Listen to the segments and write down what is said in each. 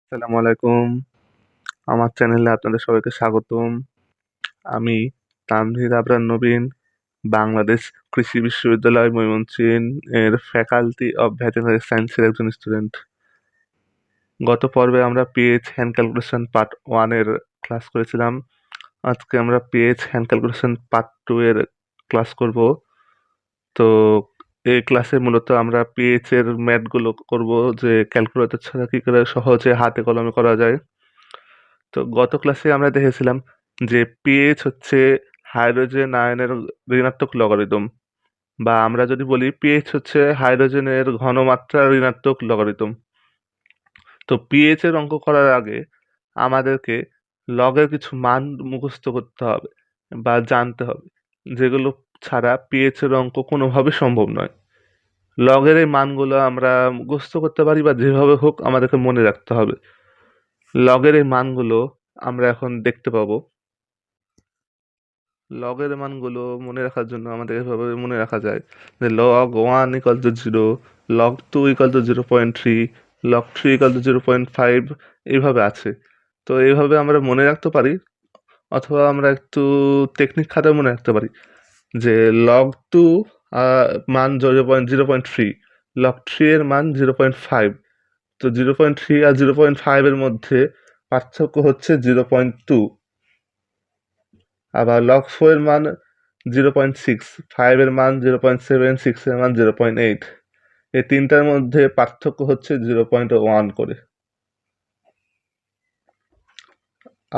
আসসালামু আলাইকুম। আমার চ্যানেলে আপনাদের সবাইকে স্বাগতম। আমি তানভীর আবরার নবীন, বাংলাদেশ কৃষি বিশ্ববিদ্যালয় ময়মনসিংহ এর ফ্যাকাল্টি অব ভেটেরিনারি সায়েন্সের একজন স্টুডেন্ট। গত পর্বে আমরা পিএইচ হ্যান্ড ক্যালকুলেশন পার্ট 1 এর ক্লাস করেছিলাম। আজকে আমরা পিএইচ হ্যান্ড ক্যালকুলেশন পার্ট 2 এর ক্লাস করব। তো এই ক্লাসে মূলত আমরা পিএইচ এর ম্যাথগুলো করব, যে ক্যালকুলেটর ছাড়া কি করে সহজে হাতে কলমে করা যায়। তো গত ক্লাসে আমরা দেখেছিলাম যে পিএইচ হচ্ছে হাইড্রোজেন আয়নের ঋণাত্মক লগারিদম, বা আমরা যদি বলি পিএইচ হচ্ছে হাইড্রোজেনের ঘনমাত্রার ঋণাত্মক লগারিদম। তো পিএইচ এর অঙ্ক করার আগে আমাদেরকে লগের কিছু মান মুখস্থ করতে হবে বা জানতে হবে, যেগুলো ছাড়া পিএইচ এর অঙ্ক কোনোভাবে সম্ভব নয়। লগের এই মানগুলো আমরা মুখস্থ করতে পারি বা যেভাবে হোক আমাদেরকে মনে রাখতে হবে। লগের এই মানগুলো আমরা এখন দেখতে পাবো। লগের মানগুলো মনে রাখার জন্য আমাদের এভাবে মনে রাখা যায় যে log 1 = 0, log 2 = 0.3, log 3 = 0.5, এইভাবে আছে। তো এইভাবে আমরা মনে রাখতে পারি, অথবা আমরা একটু টেকনিক খাতায় মনে রাখতে পারি যে log 2 মান 0.3, log 3 এর মান 0.5। তো 0.3 আর 0.5 এর মধ্যে পার্থক্য হচ্ছে 0.2। আবার log 4 এর মান 0.6, 5 এর মান 0.7, 6 এর মান 0.8। এই তিনটার মধ্যে পার্থক্য হচ্ছে 0.1 করে।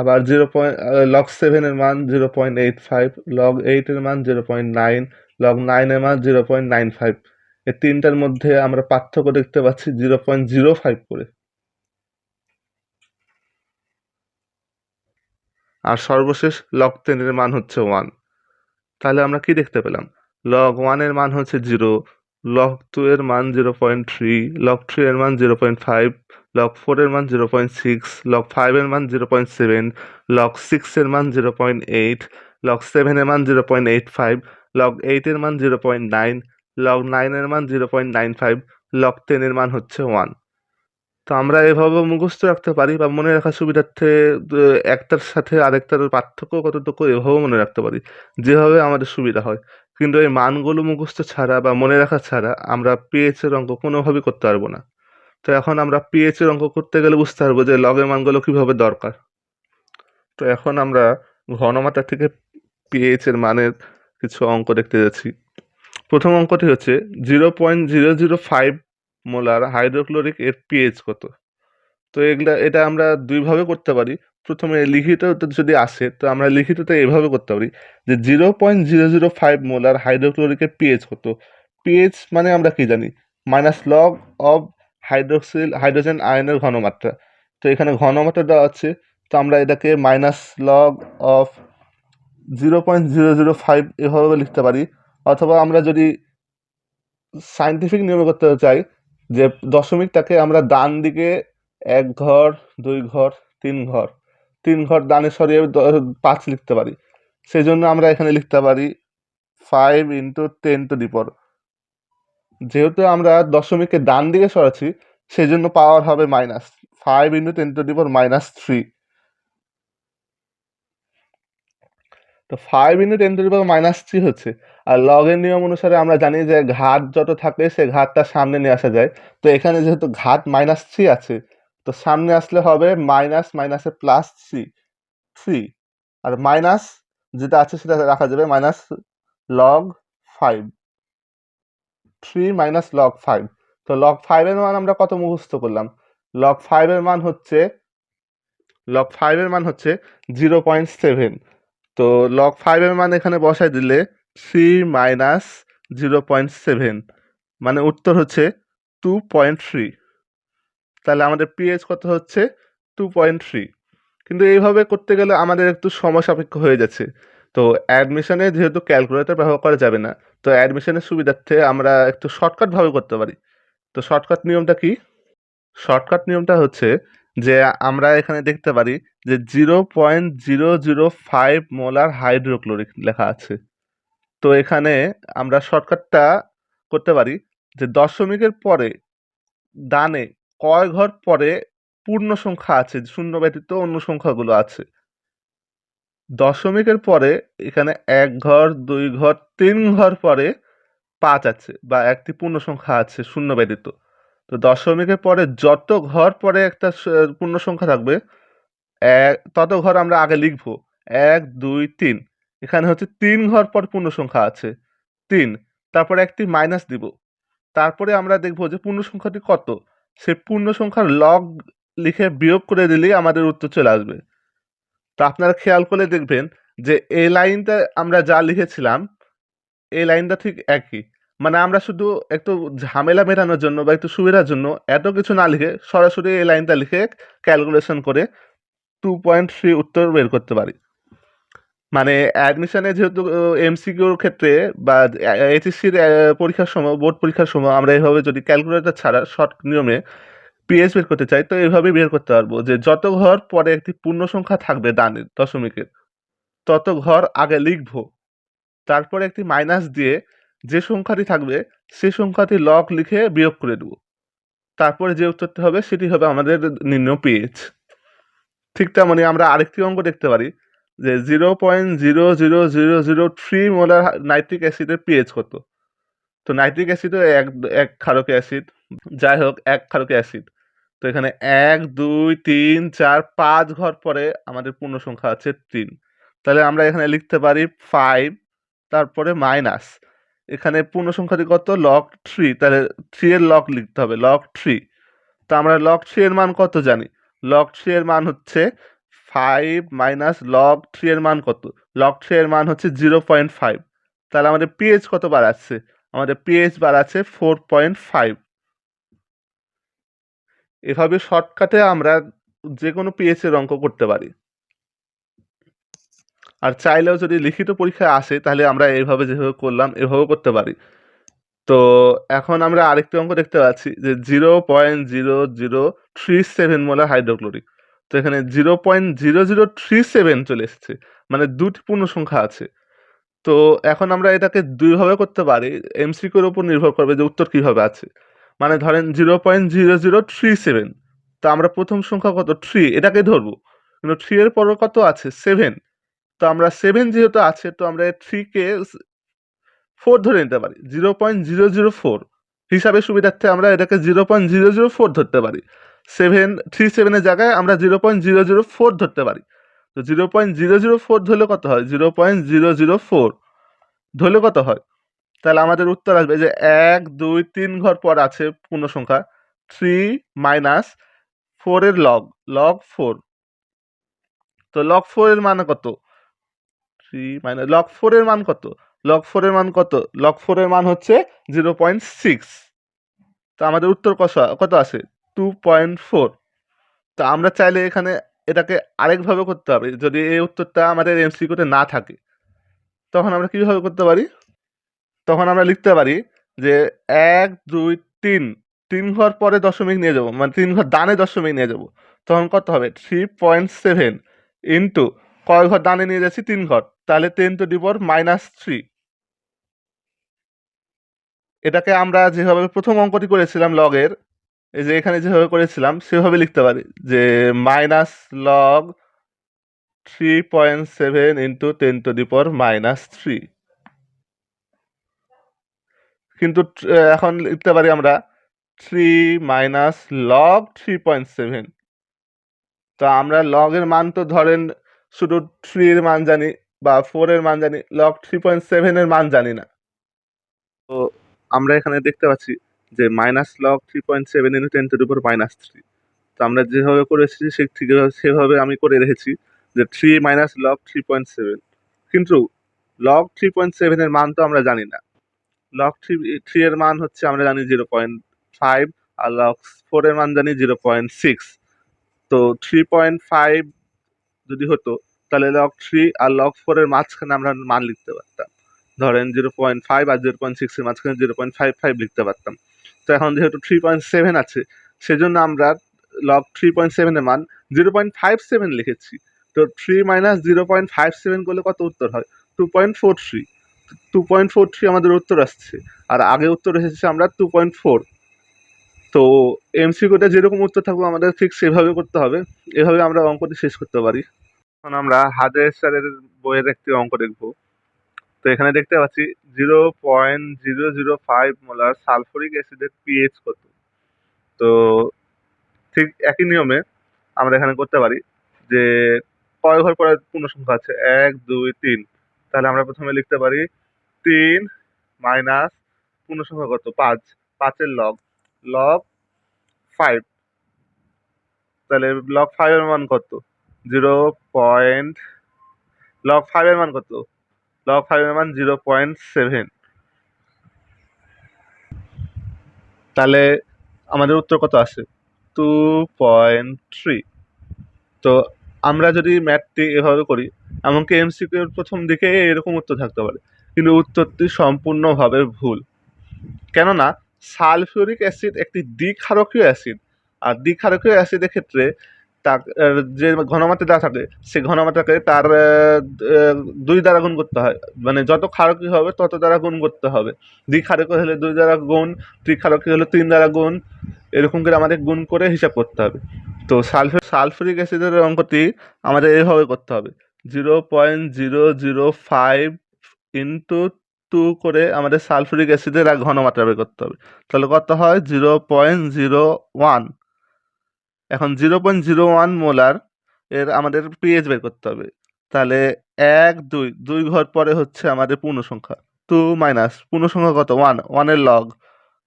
আবার log 7 এর মান 0.85, log 8 এর মান 0.9, log 9 এর মান 0.95। এই তিনটার মধ্যে আমরা পার্থক্য দেখতে পাচ্ছি 0.05 করে। আর সর্বশেষ log 10 এর মান হচ্ছে 1। তাহলে আমরা কি দেখতে পেলাম? log 1 এর মান হচ্ছে 0, log 2 এর মান 0.3, log 3 এর মান 0.5, log 4 এর মান 0.6, log 5 এর মান 0.7, log 6 এর মান 0.8, log 7 এর মান 0.85, log 8 এর মান 0.9, log 9 এর মান 0.95, log 10 এর মান হচ্ছে 1। তো আমরা এভাবে মুখস্থ রাখতে পারি বা মনে রাখার সুবিধার্থে একটার সাথে আরেকটার পার্থক্য কতটুকু এভাবেও মনে রাখতে পারি, যেভাবে আমাদের সুবিধা হয়। কিন্তু এই মানগুলো মুখস্থ ছাড়া বা মনে রাখা ছাড়া আমরা পিএইচ এর অঙ্ক কোনোভাবেই করতে পারবো না। তো এখন আমরা পিএইচ এর অঙ্ক করতে গেলে বুঝতে পারবো যে লগের মানগুলো কিভাবে দরকার। তো এখন আমরা ঘনমাত্রা থেকে পিএইচ এর মানের কিছু অঙ্ক দেখতে যাচ্ছি। প্রথম অঙ্কটি হচ্ছে 0.005 মোলার হাইড্রোক্লোরিক এর পিএইচ কত। তো এটা আমরা দুইভাবে করতে পারি। প্রথমে লিখিততে যদি আসে তো আমরা লিখিততে এভাবে করতে পারি যে 0.005 মোলার হাইড্রোক্লোরিকের পিএইচ কত। পিএইচ মানে আমরা কি জানি? মাইনাস লগ অফ হাইড্রোজেন আয়নের ঘনমাত্রা। তো এখানে ঘনমাত্রা দেওয়া আছে, তো আমরা এটাকে মাইনাস লগ অফ 0.005 এভাবে লিখতে পারি। অথবা আমরা যদি সায়েন্টিফিক নিয়মে করতে চাই, যে দশমিকটাকে আমরা ডান দিকে 1 ঘর, 2 ঘর, 3 ঘর, 3 ঘর ডানে সরিয়ে 5 লিখতে পারি। সেই জন্য আমরা এখানে লিখতে পারি 5 × 10⁻⁴। যেহেতু আমরা দশমিককে ডান দিকে সরাচ্ছি, সেই জন্য পাওয়ার হবে মাইনাস 5 × 10⁻³ তো 5 × 10⁻³ হচ্ছে। আর লগের নিয়ম অনুসারে আমরা জানি যে ঘাত যত থাকে সে ঘাতটা সামনে নিয়ে আসা যায়। তো এখানে যেহেতু ঘাত -3 আছে, তো সামনে আসলে হবে মাইনাস মাইনাসে প্লাস 3। আর মাইনাস যেটা আছে সেটা রাখা যাবে, মাইনাস লগ 5, 3 মাইনাস লগ 5। তো লগ 5 এর মান আমরা কত মুখস্থ করলাম? লগ 5 এর মান হচ্ছে 0.7। তো log 5 এর মান এখানে বসাই দিলে 3 মাইনাস 0.7, মানে উত্তর হচ্ছে 2.3। তাহলে আমাদের পিএইচ কত হচ্ছে? 2.3। কিন্তু এইভাবে করতে গেলে আমাদের একটু সময় সাপেক্ষ হয়ে যাচ্ছে। তো অ্যাডমিশনে যেহেতু ক্যালকুলেটর ব্যবহার করা যাবে না, তো অ্যাডমিশনের সুবিধার্থে আমরা একটু শর্টকাট ভাবে করতে পারি। তো শর্টকাট নিয়মটা কি? শর্টকাট নিয়মটা হচ্ছে যে আমরা এখানে দেখতে পারি যে 0.005 মোলার হাইড্রোক্লোরিক লেখা আছে। তো এখানে আমরা শর্টকাটটা করতে পারি যে দশমিকের পরে ডানে কয় ঘর পরে পূর্ণ সংখ্যা আছে, শূন্য ব্যতীত অন্য সংখ্যাগুলো আছে। দশমিকের পরে এখানে ১ ঘর, ২ ঘর, ৩ ঘর পরে ৫ আছে বা একটি পূর্ণ সংখ্যা আছে শূন্য ব্যতীত। তো দশমিকের পরে যত ঘর পরে একটা পূর্ণ সংখ্যা থাকবে তত ঘর আমরা আগে লিখবো। ১, ২, ৩। এখানে হচ্ছে ৩ ঘর পর পূর্ণ সংখ্যা আছে ৩। তারপরে একটি মাইনাস দিব। তারপরে আমরা দেখব যে পূর্ণ সংখ্যাটি কত। সেই পূর্ণ সংখ্যার লগ লিখে বিয়োগ করে দিলেই আমাদের উত্তর চলে আসবে। তো আপনারা খেয়াল করলে দেখবেন যে এই লাইনটা আমরা যা লিখেছিলাম এই লাইনটা ঠিক একই। মানে আমরা শুধু একটু ঝামেলা মেটানোর জন্য বা একটু সুবিধার জন্য এত কিছু না লিখে সরাসরি এই লাইনটা লিখে ক্যালকুলেশন করে 2.3 উত্তর বের করতে পারি। মানে অ্যাডমিশনে যেহেতু এমসিকিউর ক্ষেত্রে বা এইচএসসির পরীক্ষার সময়, বোর্ড পরীক্ষার সময় আমরা এভাবে যদি ক্যালকুলেটর ছাড়া শর্ট নিয়মে পিএইচ বের করতে চাই, তো এইভাবেই বের করতে পারবো যে যত ঘর পরে একটি পূর্ণ সংখ্যা থাকবে ডানে দশমিকের, তত ঘর আগে লিখবো। তারপরে একটি মাইনাস দিয়ে যে সংখ্যাটি থাকবে সেই সংখ্যাটি লগ লিখে বিয়োগ করে দেবো। তারপরে যে উত্তরটি হবে সেটি হবে আমাদের নির্ণয় পিএইচ। ঠিক তেমনি আমরা আরেকটি অঙ্ক দেখতে পারি যে 0.00003 মোলার নাইট্রিক অ্যাসিডের পিএইচ কত। তো নাইট্রিক অ্যাসিডও এক ক্ষারক অ্যাসিড, যাই হোক এক ক্ষারক অ্যাসিড। তো এখানে ১, ২, ৩, ৪, ৫ ঘর পরে আমাদের পূর্ণ সংখ্যা আছে ৩। তাহলে আমরা এখানে লিখতে পারি 5, তারপরে মাইনাস এখানে পূর্ণ সংখ্যাটি কত লগ 3, তাহলে 3 এর লগ লিখতে হবে লগ 3। তো আমরা লগ 3 এর মান কত জানি? লগ 3 এর মান হচ্ছে 5 মাইনাস লগ 3 এর মান কত? লগ 3 এর মান হচ্ছে 0.5। তাহলে আমাদের পিএইচ কত বাড়াচ্ছে? আমাদের পিএইচ বাড়াচ্ছে 4.5। এভাবে শর্টকাটে আমরা যে কোনো পিএইচ এর অঙ্ক করতে পারি। আর চাইলেও যদি লিখিত পরীক্ষায় আসে তাহলে আমরা এইভাবে যেভাবে করলাম এভাবেও করতে পারি। তো এখন আমরা আরেকটি অঙ্ক দেখতে পাচ্ছি যে 0.0037 মোলার হাইড্রোক্লোরিক। তো এখানে 0.0037 চলে এসেছে, মানে দুটি পূর্ণ সংখ্যা আছে। তো এখন আমরা এটাকে দুইভাবে করতে পারি, এমসিকিউর উপর নির্ভর করবে যে উত্তর কিভাবে আছে। মানে ধরেন 0.0037, তো আমরা প্রথম সংখ্যা কত 3 এটাকে ধরবো, কিন্তু 3 এর পরে কত আছে 7। তো আমরা 7 যেহেতু আছে তো আমরা 3 কে 4 ধরে নিতে পারি, 0.004 হিসাবে সুবিধার্থে আমরা এটাকে 0.004 ধরতে পারি। 737 এর জায়গায় আমরা 0.004 ধরতে পারি। তো 0.004 ধরলে কত হয়? 0.004 ধরলে কত হয়? তাহলে আমাদের উত্তর আসবে যে 1, 2, 3 ঘর পর আছে পূর্ণ সংখ্যা 3 মাইনাস 4 এর লগ 4। তো লগ 4 এর মান কত? 3 মাইনাস লগ 4 এর মান কত? লগ 4 এর মান কত? লগ 4 এর মান হচ্ছে 0.6। তো আমাদের উত্তর কত আসে? 2.4। তো আমরা চাইলে এখানে এটাকে আরেকভাবে করতে হবে, যদি এই উত্তরটা আমাদের এমসিকিউতে না থাকে তখন আমরা কিভাবে করতে পারি? তখন আমরা লিখতে পারি যে ১, ২, ৩, ৩ ঘর পরে দশমিক নিয়ে যাব, মানে ৩ ঘর ডানে দশমিক নিয়ে যাব। তখন কত হবে? 3.7 ইন্টু কয় ঘর ডানে নিয়ে যাচ্ছি? ৩ ঘর, তাহলে 10⁻³ এটাকে আমরা যেভাবে প্রথম অঙ্কটি করেছিলাম লগের, এই যে এখানে যেভাবে করেছিলাম সেভাবে লিখতে পারি যে মাইনাস লগ 3.7 ইন্টু 10⁻³। কিন্তু এখন লিখতে পারি আমরা 3 মাইনাস লগ 3.7। তো আমরা লগের মান তো ধরেন শুধু 3 এর মান জানি বা 4 এর মান জানি, লগ 3.7 এর মান জানি না। তো আমরা এখানে দেখতে পাচ্ছি যে মাইনাস লগ 3.7 ইন্টু 10⁻³ তো আমরা যেভাবে করেছি সেভাবে আমি করে রেখেছি যে 3 মাইনাস লগ 3.7। কিন্তু লগ 3.7 এর মান তো আমরা জানি না। লগ 3 এর মান হচ্ছে আমরা জানি 0.5, আর লগ 4 এর মান জানি 0.6। তো 3.5 যদি হতো তাহলে লগ 3 আর লগ 4 এর মাঝখানে আমরা মান লিখতে পারতাম। ধরেন 0.5 আর 0.6 এর মাঝখানে 0.55 লিখতে পারতাম। তো এখন যেহেতু 3.7 আছে সেজন্য আমরা লগ 3.7 এর মান 0.57 লিখেছি। তো 3 মাইনাস 0.57 করলে কত উত্তর হয়? 2.43। 2.43 আমাদের উত্তর আসছে, আর আগে উত্তর এসেছে আমরা 2.4। তো এমসিকিউটা যেরকম উত্তর থাকবে আমাদের ঠিক সেভাবে করতে হবে। এভাবে আমরা অঙ্কটি শেষ করতে পারি। এখন আমরা হাজার স্যারের বইয়ের একটি অঙ্ক দেখব। তো এখানে দেখতে পাচ্ছি 0.005 মোলার সালফুরিক অ্যাসিডের পিএইচ কত। তো ঠিক একই নিয়মে আমরা এখানে করতে পারি যে কয় ঘর পরে পূর্ণ সংখ্যা আছে, 1 2 3। তাহলে আমরা প্রথমে লিখতে পারি 3 মাইনাস পূর্ণ সংখ্যা কত, 5, 5 এর লগ, লগ 5। তাহলে লগ 5 এর মান কত, 0 পয়েন্ট, লগ 5 এর মান কত, লগ 5 এর মান 0.7। তাহলে আমাদের উত্তর কত আসে, 2.3। তো আমরা যদি ম্যাথটি এভাবে করি, এমনকি এমসিকিউর প্রথম দিকে এরকম উত্তর থাকতে পারে, কিন্তু উত্তরটি সম্পূর্ণভাবে ভুল। কেননা সালফিউরিক অ্যাসিড একটি দ্বিক্ষারকীয় অ্যাসিড, আর দ্বিক্ষারকীয় অ্যাসিডের ক্ষেত্রে তার যে ঘনমাত্রা দেওয়া থাকে সেই ঘনমাত্রাকে তার 2 দ্বারা গুণ করতে হয়। মানে যত ক্ষারকীয় হবে তত দ্বারা গুণ করতে হবে। দ্বিক্ষারকীয় হলে 2 দ্বারা গুণ, ত্রিক্ষারকীয় হলে 3 দ্বারা গুণ, এরকম করে আমাদের গুণ করে হিসাব করতে হবে। তো সালফিউরিক অ্যাসিডের অঙ্কটি আমাদের এভাবে করতে হবে, 0.005 ইন্টু 2 করে আমাদের সালফিউরিক অ্যাসিডের এক ঘনমাত্রা বের করতে হবে। তাহলে কত হয়, 0.01। এখন 0.01 মোলার এর আমাদের পিএইচ বের করতে হবে। তাহলে 1 2, 2 ঘর পরে হচ্ছে আমাদের পূর্ণ সংখ্যা, 2 মাইনাস পূর্ণ সংখ্যা কত, 1, 1 এর লগ,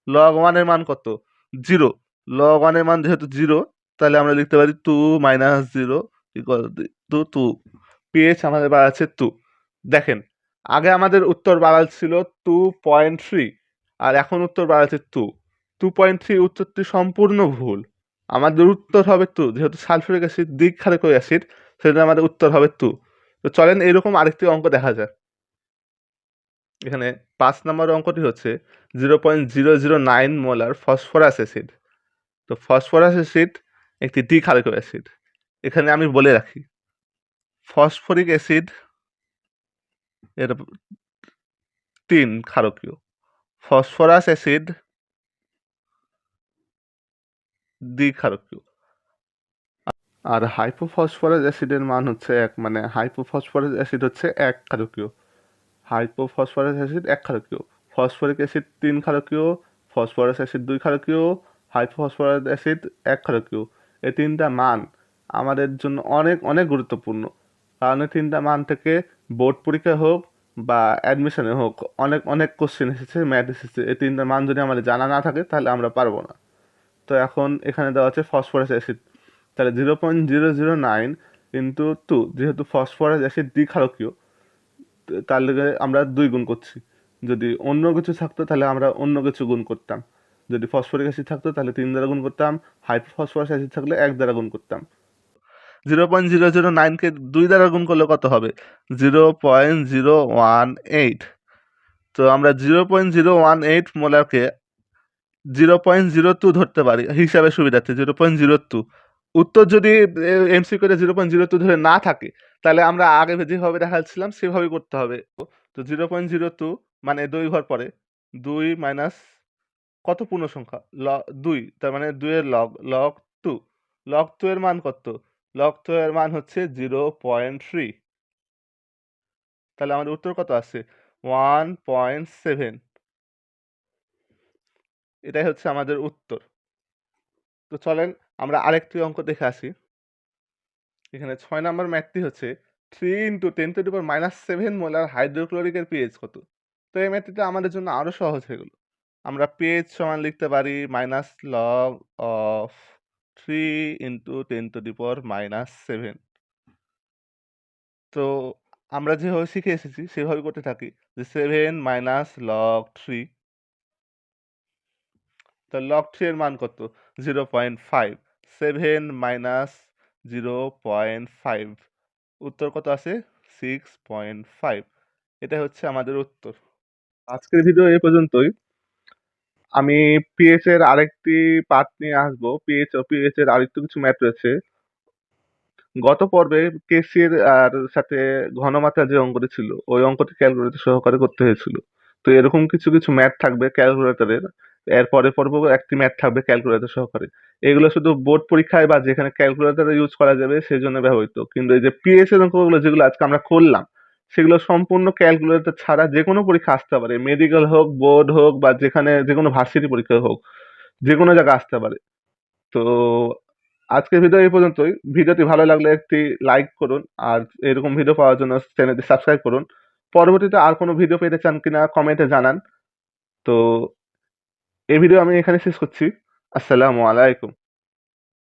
লগ 1 এর মান কত, 0। লগ 1 এর মান যেহেতু 0, তাহলে আমরা লিখতে পারি 2 মাইনাস 0 ইকুয়াল টু 2। পিএইচ আমাদের বাড়াচ্ছে 2। দেখেন, আগে আমাদের উত্তর বাড়াল ছিল 2.3, আর এখন উত্তর বাড়াচ্ছে 2। 2.3 উত্তরটি সম্পূর্ণ ভুল। আমাদের উত্তর হবে 2, যেহেতু সালফিউরিক অ্যাসিড দ্বিক্ষারকীয় অ্যাসিড, সেজন্য আমাদের উত্তর হবে 2। তো চলেন এরকম আরেকটি অঙ্ক দেখা যাক। এখানে 5 নম্বর অঙ্কটি হচ্ছে 0.009 মোলার ফসফরাস অ্যাসিড। তো ফসফরাস অ্যাসিড একটি দ্বিক্ষারকীয় অ্যাসিড। এখানে আমি বলে রাখি, ফসফরিক অ্যাসিড এর 3 ক্ষারকীয়, ফসফরাস অ্যাসিড দ্বিক্ষারকীয়, আর হাইপোফসফরাস অ্যাসিডের মান হচ্ছে 1। মানে হাইপোফসফরাস অ্যাসিড হচ্ছে 1 ক্ষারকীয়, হাইপোফসফরাস অ্যাসিড 1 ক্ষারকীয়, ফসফরিক অ্যাসিড 3 ক্ষারকীয়, ফসফরাস অ্যাসিড 2 ক্ষারকীয়, হাইপোফসফরাস অ্যাসিড 1 ক্ষারকীয়। এই তিনটা মান আমাদের জন্য অনেক অনেক গুরুত্বপূর্ণ, কারণ এই তিনটা মান থেকে বোর্ড পরীক্ষা হোক বা অ্যাডমিশনে হোক অনেক অনেক কোশ্চেন এসেছে, ম্যাথ এসেছে। এই তিনটা মান যদি আমাদের জানা না থাকে তাহলে আমরা পারবো না। তো এখন এখানে দেওয়া আছে ফসফরাস অ্যাসিড, তাহলে 0.009 ইন্টু 2, যেহেতু ফসফরাস অ্যাসিড দ্বিক্ষারকীয় তার লেগে আমরা 2 গুণ করছি। যদি অন্য কিছু থাকতো তাহলে আমরা অন্য কিছু গুণ করতাম। যদি ফসফরিক অ্যাসিড থাকতো তাহলে 3 দ্বারা গুণ করতাম, হাইপোফসফরাস অ্যাসিড থাকলে 1 দ্বারা গুণ করতাম। 0.009 কে 2 দ্বারা গুণ করলে কত হবে, 0.018। তো আমরা 0.018 মোলারকে 0.02 ধরতে পারি হিসাবের সুবিধার্থে, 0.02। উত্তর যদি এমসিকিউতে 0.02 ধরে না থাকে তাহলে আমরা আগে যেভাবে দেখাচ্ছিলাম সেভাবেই করতে হবে। তো 0.02 মানে 2 ঘর পরে 2 মাইনাস কত পূর্ণ সংখ্যা, 2, তার মানে 2 এর লগ, লগ 2। লগ 2 এর মান কত, লগ 2 এর মান হচ্ছে 0.3। তাহলে আমাদের উত্তর কত আসছে, 1.7। এটাই হচ্ছে আমাদের উত্তর। তো চলেন আমরা আরেকটি অঙ্ক দেখে আসি। এখানে 6 নম্বর ম্যাথটি হচ্ছে 3 ইন্টু 10⁻⁷ মোলার হাইড্রোক্লোরিকের পিএইচ কত। তো এই ম্যাথটিটা আমাদের জন্য আরো সহজ হয়ে গেল। আমরা পিএইচ সমান লিখতে পারি মাইনাস লগ অফ 3 ইন্টু 10⁻⁷। তো আমরা যেভাবে শিখে এসেছি সেভাবে করতে থাকি, যে 7 মাইনাস লগ 3। তো লগ 3 এর মান কত, 0.5। 7 মাইনাস 0.5, উত্তর কত আছে, 6.5। এটা হচ্ছে আমাদের উত্তর। আজকের ভিডিও এই পর্যন্তই। আমি পিএইচ এর আরেকটি পার্ট নিয়ে আসবো। পিএইচ এর আরেকটু কিছু ম্যাথ রয়েছে। গত পর্বে কেসির আর সাথে ঘনমাত্রা যে অঙ্কটি ছিল ওই অঙ্কটি ক্যালকুলেটর সহকারে করতে হয়েছিল। তো এরকম কিছু কিছু ম্যাথ থাকবে ক্যালকুলেটরের, এর পরপর একটি ম্যাথ থাকবে ক্যালকুলেটর সহকারে। এগুলো শুধু বোর্ড পরীক্ষায় বা যেখানে ক্যালকুলেটর ইউজ করা যাবে সেই জন্য ব্যবহৃত, কিন্তু এই যে পিএস এর অঙ্কগুলো যেগুলো আজকে আমরা করলাম সেগুলো সম্পূর্ণ ক্যালকুলেটর ছাড়া যে কোনো পরীক্ষা আসতে পারে, মেডিকেল হোক, বোর্ড হোক, বা যেখানে যে কোনো ভার্সিটি পরীক্ষা হোক, যে কোনো জায়গায় আসতে পারে। তো আজকের ভিডিও এই পর্যন্তই। ভিডিওটি ভালো লাগলে একটি লাইক করুন, আর এরকম ভিডিও পাওয়ার জন্য চ্যানেলটি সাবস্ক্রাইব করুন। পরবর্তীতে আর কোনো ভিডিও পেতে চান কিনা কমেন্টে জানান। তো এই ভিডিও আমি এখানে শেষ করছি। আসসালামু আলাইকুম।